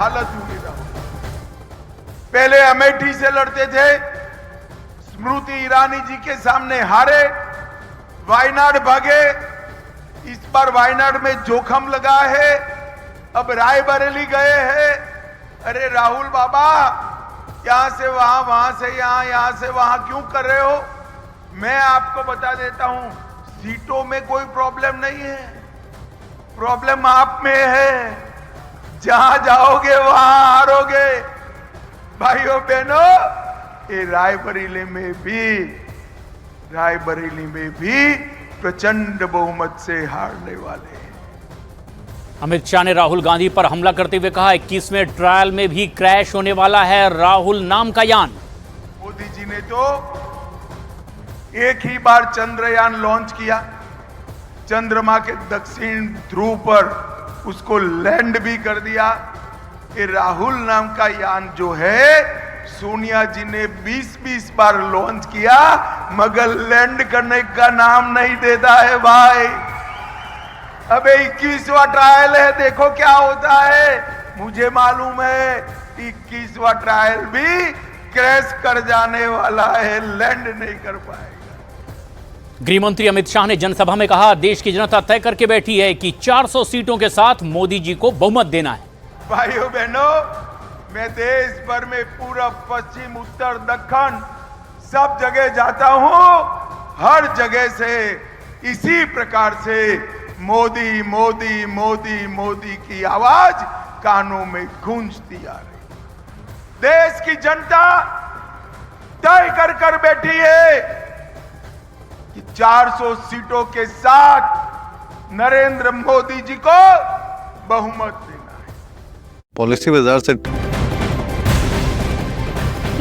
हालत हुई राहुल। पहले अमेठी से लड़ते थे, स्मृति ईरानी जी के सामने हारे, वायनाड भागे, इस बार वायनाड में जोखम लगा है, अब रायबरेली गए हैं। अरे राहुल बाबा, यहां से वहां, वहां से यहां, यहां से वहां क्यों कर रहे हो? मैं आपको बता देता हूं, सीटों में कोई प्रॉब्लम नहीं है, प्रॉब्लम आप में है। जहां जाओगे वहां हारोगे। भाइयों बहनों, ये रायबरेली में भी प्रचंड बहुमत से हारने वाले हैं। अमित शाह ने राहुल गांधी पर हमला करते हुए कहा 21वें ट्रायल में भी क्रैश होने वाला है राहुल नाम का यान। मोदी जी ने तो एक ही बार चंद्रयान लॉन्च किया, चंद्रमा के दक्षिण ध्रुव पर उसको लैंड भी कर दिया। ये राहुल नाम का यान जो है, सोनिया जी ने 20-20 बार लॉन्च किया, मगर लैंड करने का नाम नहीं देता है भाई। अबे 21वां ट्रायल है, देखो क्या होता है। मुझे मालूम है 21वां ट्रायल भी क्रैश कर जाने वाला है, लैंड नहीं कर पाएगा। गृह मंत्री अमित शाह ने जनसभा में कहा, देश की जनता तय करके बैठी है कि 400 सीटों के साथ मोदी जी को बहुमत देना है। भाइयों बहनों, मैं देश भर में पूर्व, पश्चिम, उत्तर, दक्षिण सब जगह जाता हूं, हर जगह से इसी प्रकार से मोदी मोदी मोदी मोदी की आवाज कानों में गूंजती आ रही। देश की जनता तय कर बैठी है कि 400 सीटों के साथ नरेंद्र मोदी जी को बहुमत देना है। पॉलिसी बाजार से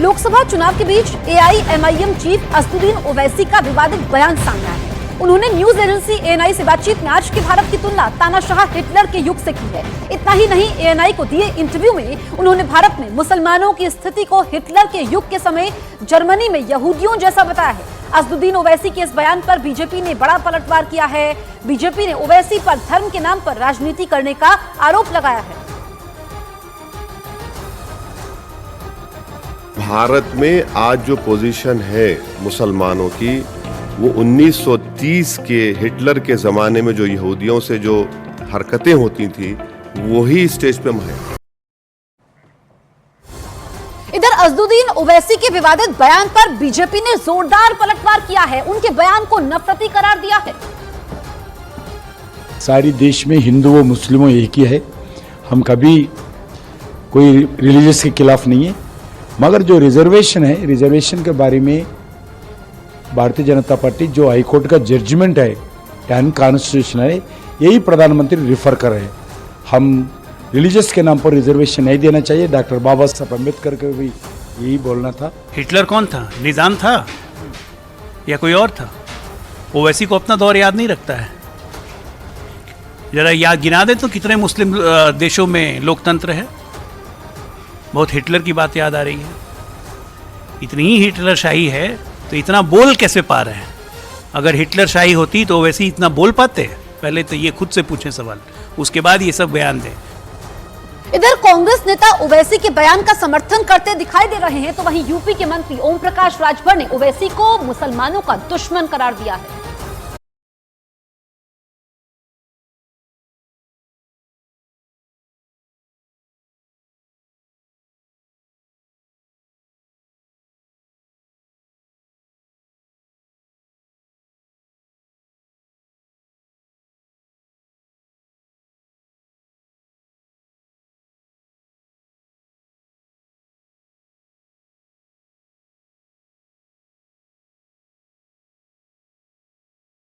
लोकसभा चुनाव के बीच एआईएमआईएम चीफ असदुद्दीन ओवैसी का विवादित बयान सामने आया है। उन्होंने न्यूज एजेंसी एएनआई से बातचीत में आज के भारत की तुलना तानाशाह हिटलर के युग से की है। इतना ही नहीं, एएनआई को दिए इंटरव्यू में उन्होंने भारत में मुसलमानों की स्थिति को हिटलर के युग के समय जर्मनी में यहूदियों जैसा बताया है। असदुद्दीन ओवैसी के इस बयान पर बीजेपी ने बड़ा पलटवार किया है। बीजेपी ने ओवैसी पर धर्म के नाम पर राजनीति करने का आरोप लगाया है। भारत में आज जो पोजीशन है मुसलमानों की, वो 1930 के हिटलर के जमाने में जो यहूदियों से जो हरकतें होती थी, वही स्टेज पे है। इधर असदुद्दीन ओवैसी के विवादित बयान पर बीजेपी ने जोरदार पलटवार किया है। उनके बयान को नफरती करार दिया है। सारी देश में हिंदू व मुस्लिमों एक ही है, हम कभी कोई रिलीजियस के खिलाफ नहीं है, मगर जो रिजर्वेशन है, रिजर्वेशन के बारे में भारतीय जनता पार्टी जो हाईकोर्ट का जजमेंट है, अनकॉन्स्टिट्यूशनल है, यही प्रधानमंत्री रिफर कर रहे हैं। हम रिलीजियस के नाम पर रिजर्वेशन नहीं देना चाहिए। डॉक्टर बाबा साहब अम्बेडकर को भी यही बोलना था। हिटलर कौन था? निजाम था या कोई और था? ओवैसी को अपना दौर याद नहीं रखता है। जरा याद गिना दे तो कितने मुस्लिम देशों में लोकतंत्र है। बहुत हिटलर की बात याद आ रही है। इतनी ही हिटलर शाही है तो इतना बोल कैसे पा रहे हैं? अगर हिटलर शाही होती तो ओवैसी इतना बोल पाते? पहले तो ये खुद से पूछें सवाल, उसके बाद ये सब बयान दें। इधर कांग्रेस नेता ओवैसी के बयान का समर्थन करते दिखाई दे रहे हैं, तो वहीं यूपी के मंत्री ओम प्रकाश राजभर ने ओवैसी को मुसलमानों का दुश्मन करार दिया है।